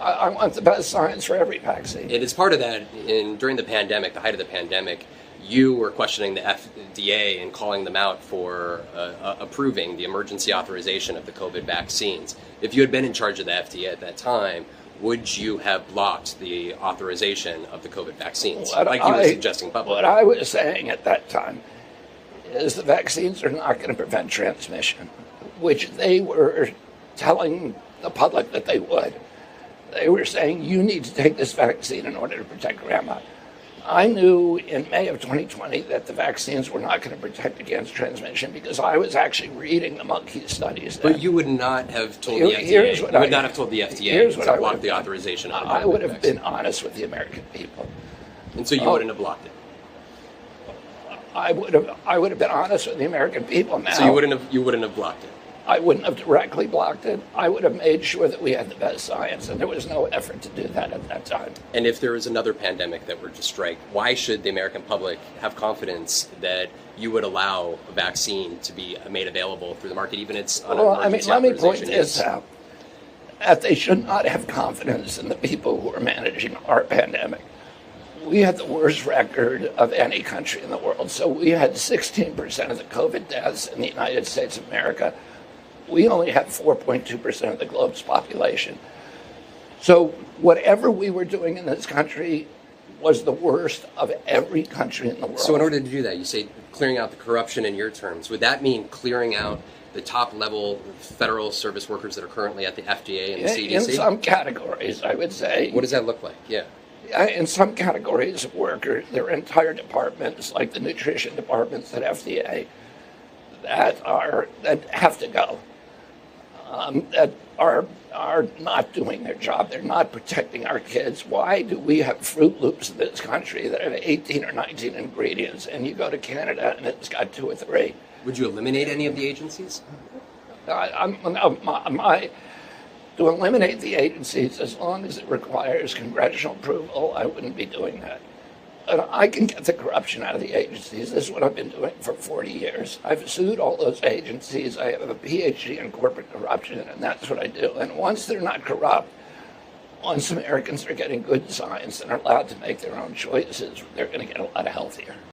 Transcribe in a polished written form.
I want the best science for every vaccine. It is part of that. During the pandemic, the height of the pandemic, you were questioning the FDA and calling them out for approving the emergency authorization of the COVID vaccines. If you had been in charge of the FDA at that time, would you have blocked the authorization of the COVID vaccines, like you were suggesting publicly? What I was saying at that time is the vaccines are not going to prevent transmission, which they were telling the public that they would. They were saying, you need to take this vaccine in order to protect grandma. I knew in May of 2020 that the vaccines were not going to protect against transmission because I was actually reading the monkey studies. But you would not have told the FDA. You would not have told the FDA to block the authorization of the I would have been honest with the American people. And so you wouldn't have blocked it. I would have been honest with the American people now. So you wouldn't have blocked it. I wouldn't have directly blocked it. I would have made sure that we had the best science, and there was no effort to do that at that time. And if there was another pandemic that were to strike, why should the American public have confidence that you would allow a vaccine to be made available through the market, even if it's on an emergency let me point authorization? this out. That they should not have confidence in the people who are managing our pandemic. We had the worst record of any country in the world. So we had 16% of the COVID deaths in the United States of America. We only had 4.2% of the globe's population. So whatever we were doing in this country was the worst of every country in the world. So in order to do that, you say clearing out the corruption in your terms. Would that mean clearing out the top level federal service workers that are currently at the FDA and the CDC? In some categories, I would say. What does that look like? Yeah. In some categories of workers, there are entire departments, like the nutrition departments at FDA, that have to go. That are not doing their job. They're not protecting our kids. Why do we have Fruit Loops in this country that have 18 or 19 ingredients, and you go to Canada and it's got 2 or 3? Would you eliminate any of the agencies? To eliminate the agencies, as long as it requires congressional approval, I wouldn't be doing that. And I can get the corruption out of the agencies. This is what I've been doing for 40 years. I've sued all those agencies. I have a PhD in corporate corruption, and that's what I do. And once they're not corrupt, once Americans are getting good science and are allowed to make their own choices, they're going to get a lot healthier.